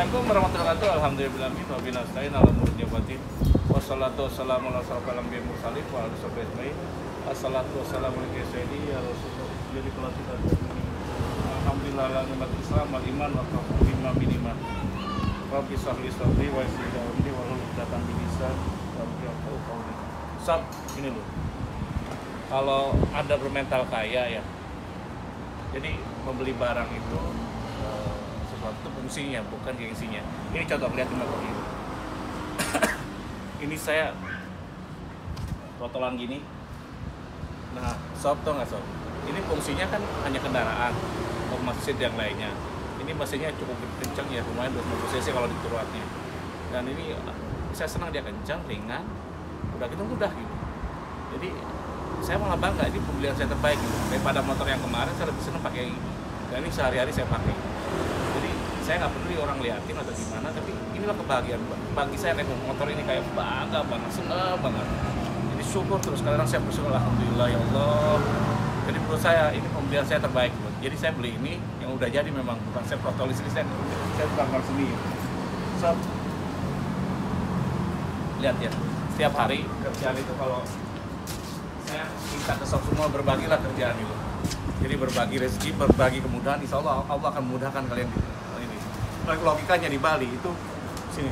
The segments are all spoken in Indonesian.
Assalamualaikum warahmatullahi wabarakatuh. Alhamdulillah wa bihi nasta'in ala umuri dunya. Wassalatu wassalamu ala asyrofil anbiya'i wal mursalin wa ala sahbihi ajmain. Assalatu wassalamu ala sayyidi ya Rasulullah. Jadi kalau kita alhamdulillah ala nikmatil Islam wal iman wa taufiq min iman. Rabbi shrah li sadri wa yassir li amri wa hlul 'uqdatam min lisani yafqahu qawli. Sob, ini loh. Kalau Anda bermental kaya ya. Jadi membeli barang itu sesuatu fungsinya, bukan gengsinya. Ini contoh, lihat motor ini. Ini saya rotolan gini. Nah, sob tau nggak sob? Ini fungsinya kan hanya kendaraan, untuk mesin yang lainnya. Ini mesinnya cukup kencang ya, lumayan 250 cc kalau dituruatnya. Dan ini saya senang dia kencang, ringan, udah gitu mudah gitu. Jadi saya malah bangga, ini pembelian saya terbaik gitu. Daripada motor yang kemarin saya lebih senang pakai ini. Dan ini sehari-hari saya pakai. Jadi saya nggak peduli orang liatin atau gimana, tapi inilah kebahagiaan bagi saya naik motor ini, kayak bangga banget, senang banget. Jadi syukur terus, kadang saya bersyukur, alhamdulillah ya Allah. Jadi menurut saya ini pembelian saya terbaik. Jadi saya beli ini yang udah jadi, memang bukan saya protolis ini, saya tukang seni. So, lihat ya, setiap hari kerjaan itu kalau saya minta ke sob semua, berbagilah kerjaan itu. Jadi berbagi rezeki, berbagi kemudahan, insya Allah Allah akan memudahkan kalian ini. Logikanya di Bali itu sini.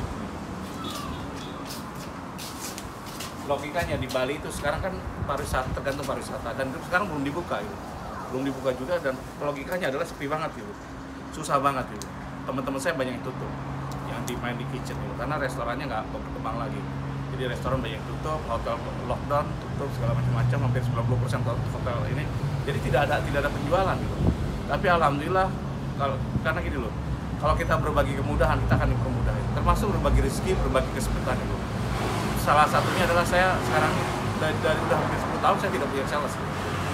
Logikanya di Bali itu sekarang kan pariwisata, tergantung pariwisata, dan itu sekarang belum dibuka itu. Belum dibuka juga, dan logikanya adalah sepi banget gitu. Susah banget gitu. Teman-teman saya banyak yang tutup, yang main di kitchen gitu, karena restorannya nggak berkembang lagi. Jadi restoran banyak yang tutup, hotel lockdown, tutup segala macam-macam, hampir 90% hotel ini. Jadi tidak ada penjualan gitu. Tapi alhamdulillah karena gini loh. Kalau kita berbagi kemudahan, kita akan dipermudah. Termasuk berbagi rezeki, berbagi kesempatan itu. Salah satunya adalah saya sekarang dari udah hampir 10 tahun saya tidak punya sales.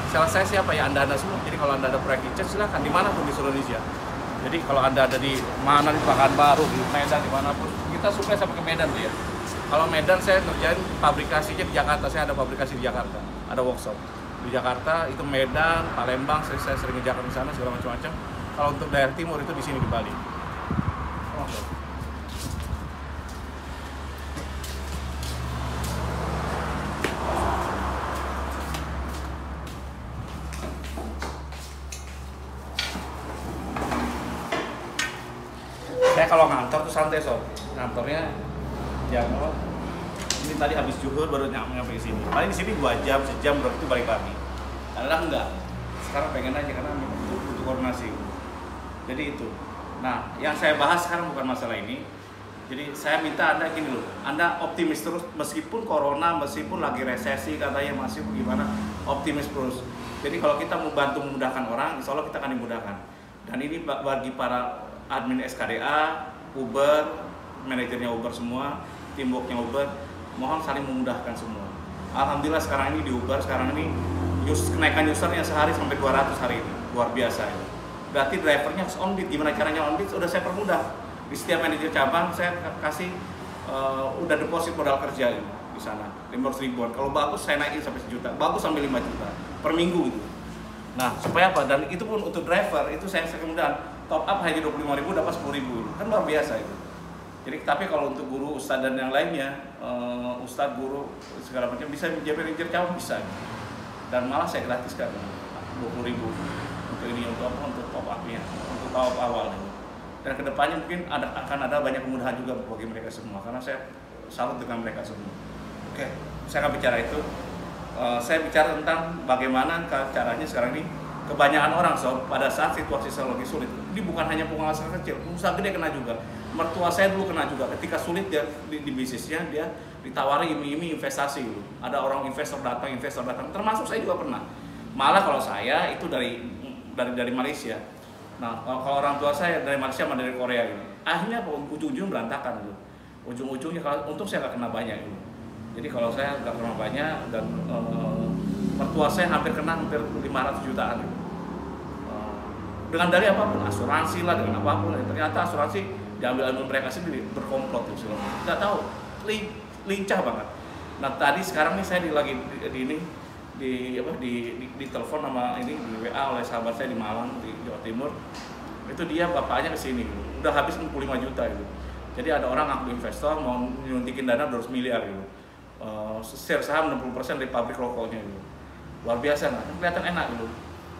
Sales saya siapa ya? Anda semua. Jadi kalau Anda ada proyek kitchen, silahkan dimanapun di seluruh Indonesia. Jadi kalau Anda ada di mana, di Pekanbaru, di Medan, dimanapun, kita supply sampai ke Medan tuh ya. Kalau Medan saya kerjain pabrikasinya di Jakarta, saya ada pabrikasi di Jakarta, ada workshop di Jakarta, itu Medan, Palembang, saya sering ngejakan di sana segala macam-macam. Kalau untuk daerah timur itu di sini di Bali. Saya kalau ngantor tuh santai sob, ngantornya jam apa? Ini tadi habis zuhur baru nyampe ke sini. Paling di sini 2 jam, sejam baru itu balik lagi. Kadang enggak. Sekarang pengen aja karena butuh koordinasi. Jadi itu. Nah, yang saya bahas sekarang bukan masalah ini. Jadi saya minta Anda gini loh. Anda optimis terus meskipun corona, meskipun lagi resesi katanya masih gimana, optimis terus. Jadi kalau kita mau bantu memudahkan orang, insya Allah kita akan dimudahkan. Dan ini bagi para admin SKDA, Uber, manajernya Uber semua, teamworknya Uber, mohon saling memudahkan semua. Alhamdulillah sekarang ini di Uber, sekarang ini kenaikan usernya sehari sampai 200 hari ini, luar biasa ya. Berarti drivernya harus on beat. Gimana caranya on beat? Sudah saya permudah. Di setiap manajer cabang saya kasih udah deposit modal kerja ini di sana 500 ribuan. Kalau bagus saya naikin sampai 1 juta, bagus sampai 5 juta per minggu gitu. Nah supaya apa? Dan itu pun untuk driver itu saya kemudian top up hanya 25.000 dapat 10.000, kan luar biasa itu. Jadi tapi kalau untuk guru, ustadz dan yang lainnya, ustadz, guru segala macam bisa menjadi manajer cabang bisa. Dan malah saya gratiskan 20.000 untuk ini, untuk apa? Untuk top up-nya, untuk top up awal. Dan kedepannya mungkin akan ada banyak kemudahan juga bagi mereka semua, karena saya salut dengan mereka semua. Oke, saya akan bicara itu. Saya bicara tentang bagaimana caranya sekarang ini kebanyakan orang sob pada saat situasi lagi sulit. Ini bukan hanya pengusaha kecil, pengusaha gede kena juga. Mertua saya dulu kena juga. Ketika sulit dia di bisnisnya, dia ditawari iming-iming investasi gitu. Ada orang investor datang, termasuk saya juga pernah. Malah kalau saya itu dari Malaysia. Nah, kalau orang tua saya dari Malaysia sama dari Korea gitu. Akhirnya ujung-ujung berantakan gitu. Ujung-ujungnya kalau untung saya nggak kena banyak gitu. Jadi kalau saya nggak kena banyak, dan mertua saya hampir 500 jutaan gitu. Dengan dalih apapun, asuransi lah, dengan apapun. Ternyata asuransi diambil mereka sendiri, berkomplot gitu. Nggak tahu, lincah banget. Nah tadi sekarang nih saya lagi di telepon sama ini di WA oleh sahabat saya di Malang, di Jawa Timur. Itu dia bapaknya ke sini gitu. Udah habis 65 juta gitu. Jadi ada orang ngaku investor mau nyuntikin dana 200 miliar gitu. Share saham 60% dari pabrik rokoknya gitu. Luar biasa nggak? Kelihatan enak gitu.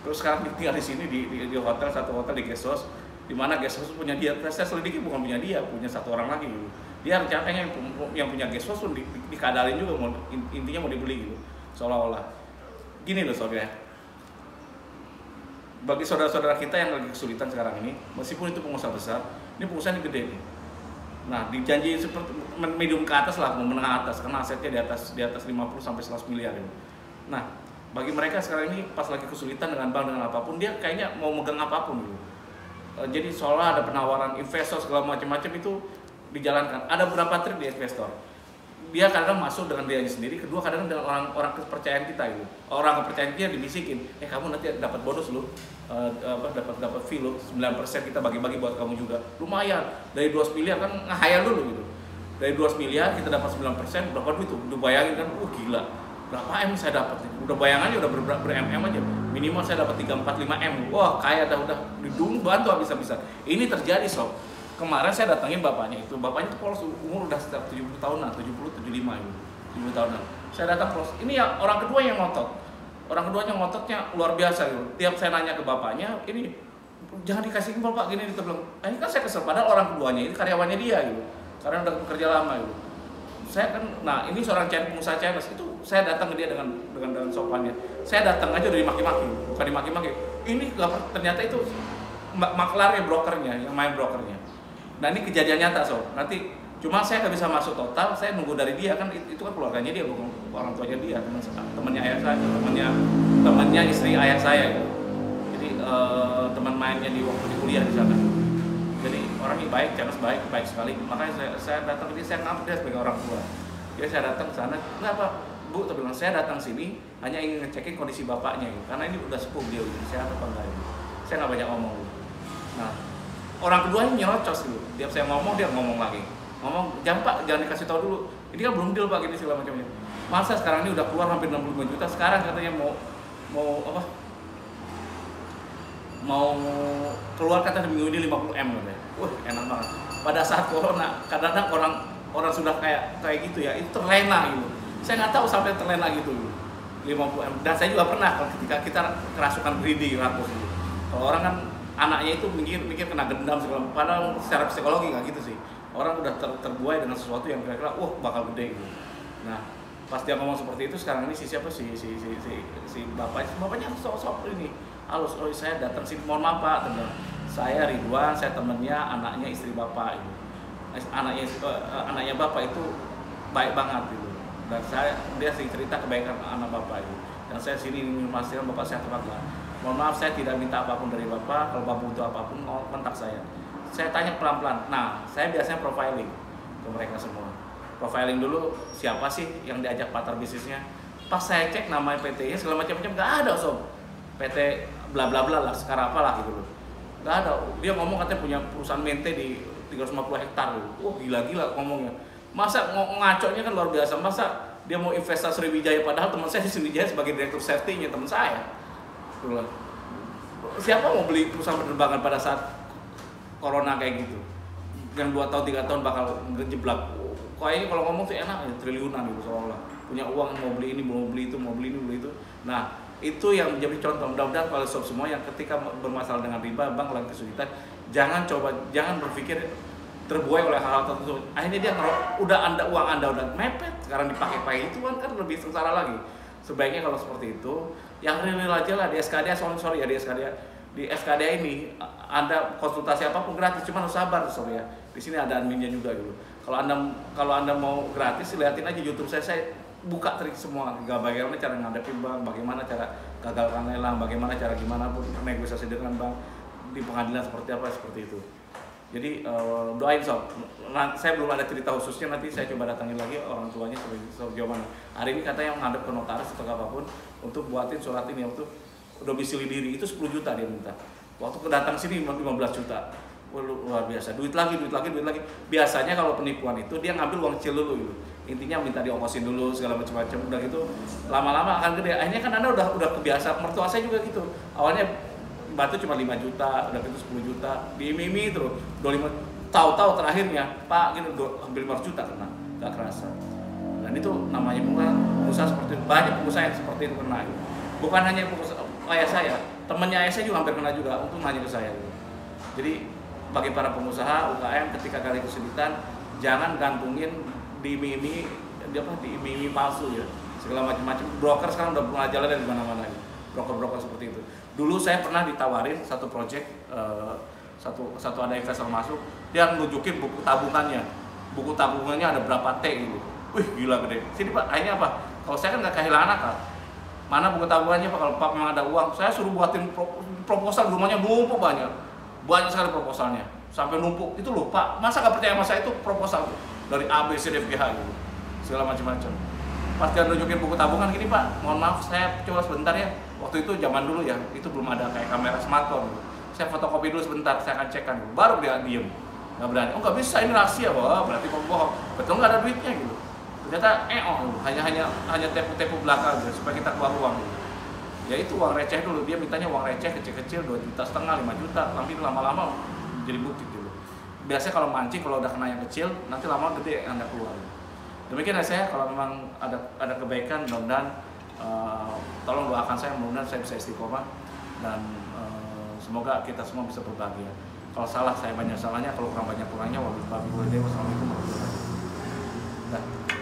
Terus sekarang tinggal di sini di hotel, satu hotel di guest house, di mana guest house punya dia. Saya selidiki bukan punya dia, punya satu orang lagi gitu. Dia rencananya yang punya guest house pun dikadalin juga, intinya mau dibeli gitu. Seolah-olah. Gini loh sob ya. Bagi saudara-saudara kita yang lagi kesulitan sekarang ini, meskipun itu pengusaha besar, ini pengusaha ini gede nih. Nah, dijanji seperti medium ke atas lah, menengah atas, karena asetnya di atas 50 sampai 100 miliar gitu. Nah, bagi mereka sekarang ini pas lagi kesulitan dengan bank dengan apapun, dia kayaknya mau megang apapun gitu. Jadi seolah ada penawaran investor segala macam-macam itu dijalankan. Ada beberapa trik di investor. Dia kadang masuk dengan dia sendiri, kedua kadang dengan orang kepercayaan kita gitu. Orang kepercayaan dia dibisikin, kamu nanti dapat bonus lu, dapat fee lu 9% kita bagi-bagi buat kamu juga. Lumayan, dari 12 miliar kan ngehayal dulu gitu. Dari 12 miliar kita dapat 9%, berapa duit tuh? Udah bayangin kan, gila. Berapa M saya dapat? Udah bayangannya udah ber-MM aja. Minimal saya dapat 3, 4, 5 M. Wah, kaya udah didung bantu habis-habisan. Ini terjadi sob. Kemarin saya datangin bapaknya itu tuh polos umur udah sekitar 70 tahunan, 70, 75 itu. 70 tahunan. Saya datang polos. Ini ya orang kedua yang ngotot. Orang keduanya ngototnya luar biasa gitu. Tiap saya nanya ke bapaknya, ini jangan dikasihin bapak gini, dia bilang, ini kan saya kesel, padahal orang keduanya ini karyawannya dia gitu. Karena udah bekerja lama gitu. Saya kan, nah ini seorang pengusaha Chinese itu saya datang ke dia dengan sopannya. Saya datang aja udah dimaki-maki, bukan dimaki-maki. Ini ternyata itu maklarnya, brokernya, yang main brokernya. Nah ini kejadian nyata sob. Nanti cuma saya nggak bisa masuk total, saya nunggu dari dia kan itu kan keluarganya dia, bukan orang tuanya dia, temannya ayah saya, temannya istri ayah saya gitu. Jadi teman mainnya di waktu di kuliah di sana. Jadi orangnya baik, Charles baik sekali. Makanya saya datang ke dia, saya ngambil dia sebagai orang tua. Jadi saya datang ke sana, nggak apa, Bu, tapi bilang saya datang sini hanya ingin ngecekin kondisi bapaknya gitu. Karena ini udah sepuh dia, sehat apa enggak gitu. Saya nggak banyak ngomong gitu. Nah, orang kedua ini nyerocos gitu. Tiap saya ngomong dia ngomong lagi. Ngomong, jangan dikasih tahu dulu. Ini kan belum deal Pak gini segala macamnya. Masa sekarang ini udah keluar hampir 65 juta, sekarang katanya mau keluar kata minggu ini 50 M katanya. Wah, enak banget. Pada saat corona, kadang-kadang orang sudah kayak gitu ya, itu terlena gitu. Saya nggak tahu sampai terlena gitu. 50 M. Dan saya juga pernah ketika kita kerasukan greedy rakus gitu. Kalau orang kan anaknya itu mikir kena dendam segala, padahal secara psikologi nggak gitu sih. Orang udah terbuai dengan sesuatu yang kira-kira bakal gede gitu. Nah, pas dia ngomong seperti itu, sekarang ini si bapaknya sok ini halus, saya datang sini, mohon maaf Pak, saya Ridwan, saya temennya anaknya istri bapak itu. Anaknya bapak itu baik banget gitu. Dan dia sering cerita kebaikan anak bapak itu. Dan saya sini ingin memastikan bapak sehat apa enggak. Mohon maaf, saya tidak minta apapun dari bapak. Kalau bapak butuh apapun, kontak saya. Saya tanya pelan-pelan. Nah, saya biasanya profiling ke mereka semua. Profiling dulu siapa sih yang diajak partner bisnisnya. Pas saya cek nama PT-nya segala macam-macam nggak ada sob. PT bla bla bla lah, sekarang apalah gitu loh. Nggak ada. Dia ngomong katanya punya perusahaan mente di 350 hektar gitu. Wah, gila-gila ngomongnya. Masa ngaconya kan luar biasa. Masa dia mau investasi Sriwijaya, padahal teman saya di Sriwijaya sebagai direktur safety-nya teman saya. Itulah. Siapa mau beli perusahaan penerbangan pada saat corona kayak gitu? Yang 2 tahun 3 tahun bakal ngejeblak. Kayaknya kalau ngomong sih enak ya, triliunan gitu seolah punya uang, mau beli ini, mau beli itu, mau beli ini, beli itu. Nah, itu yang menjadi contoh. Mudah-mudahan kalau sob semua yang ketika bermasalah dengan riba, bank lagi kesulitan, jangan berpikir terbuai oleh hal-hal tertentu. Akhirnya dia udah uang Anda udah mepet, sekarang dipakai itu kan lebih sengsara lagi. Sebaiknya kalau seperti itu, yang real aja lah di SKDA, di SKDA ini Anda konsultasi apapun gratis, cuma harus sabar sorry ya. Di sini ada adminnya juga gitu. Kalau anda mau gratis, lihatin aja YouTube saya buka trik semua, bagaimana cara ngadepin bank, bagaimana cara gagalkan lelang, bagaimana cara gimana pun negosiasi dengan bank di pengadilan seperti apa, seperti itu. Jadi doain sob. Saya belum ada cerita khususnya, nanti saya coba datangin lagi orang tuanya sob jawaban. Hari ini katanya menghadap ke notaris atau apapun untuk buatin surat ini untuk domisili diri, itu 10 juta dia minta. Waktu kedatang sini 15 juta. Luar biasa, duit lagi. Biasanya kalau penipuan itu dia ngambil uang kecil dulu gitu. Intinya minta diokosin dulu segala macam-macam, udah gitu lama-lama akan gede. Akhirnya kan Anda udah kebiasa. Mertua saya juga gitu. Awalnya bantu cuma 5 juta, udah itu 10 juta, diimimi terus 25, tahu-tahu terakhirnya Pak gini hampir 500 juta kena, nggak kerasa. Dan itu namanya pengusaha seperti itu, banyak pengusaha yang seperti itu kena. Bukan hanya pengusaha ayah saya, temannya ayah saya juga hampir kena juga, untung nanya ke saya. Jadi bagi para pengusaha UKM ketika kali kesulitan, jangan gantungin di iming-iming palsu ya, segala macam-macam. Broker sekarang udah mulai jalan dari mana-mana, broker-broker seperti itu. Dulu saya pernah ditawarin satu project, satu ada investor masuk, dia nunjukin buku tabungannya ada berapa T gitu. Wih gila gede. Sini Pak, akhirnya apa? Kalau saya kan nggak kehilangan akal. Mana buku tabungannya Pak? Kalau Pak memang ada uang, saya suruh buatin proposal, rumahnya numpuk banyak sekali proposalnya, sampai numpuk. Itu loh Pak, masa nggak percaya sama saya, itu proposal dari A, B, C, D, F, G, H gitu, segala macam-macam. Pas dia nunjukin buku tabungan gini Pak, mohon maaf saya coba sebentar ya. Waktu itu zaman dulu ya, itu belum ada kayak kamera smartphone gitu. Saya fotokopi dulu sebentar, saya akan cekkan dulu. Baru dia diem, nggak berani. Oh nggak bisa, ini rahasia. Wah berarti bohong. Betul nggak ada duitnya gitu. Ternyata hanya tepu-tepu belakang gitu, supaya kita keluar uang gitu. Ya itu uang receh dulu, dia mintanya uang receh kecil-kecil 2,5 juta, 5 juta, nanti lama-lama jadi bukti dulu. Biasanya kalau mancing, kalau udah kena yang kecil, nanti lama gede Anda keluar. Demikian saya, kalau memang ada kebaikan, mudah-mudahan tolong doakan saya, mudah-mudahan saya bisa istiqomah dan semoga kita semua bisa berbahagia. Kalau salah saya banyak salahnya, kalau kurang banyak kurangnya. Wassalamualaikum warahmatullahi wabarakatuh.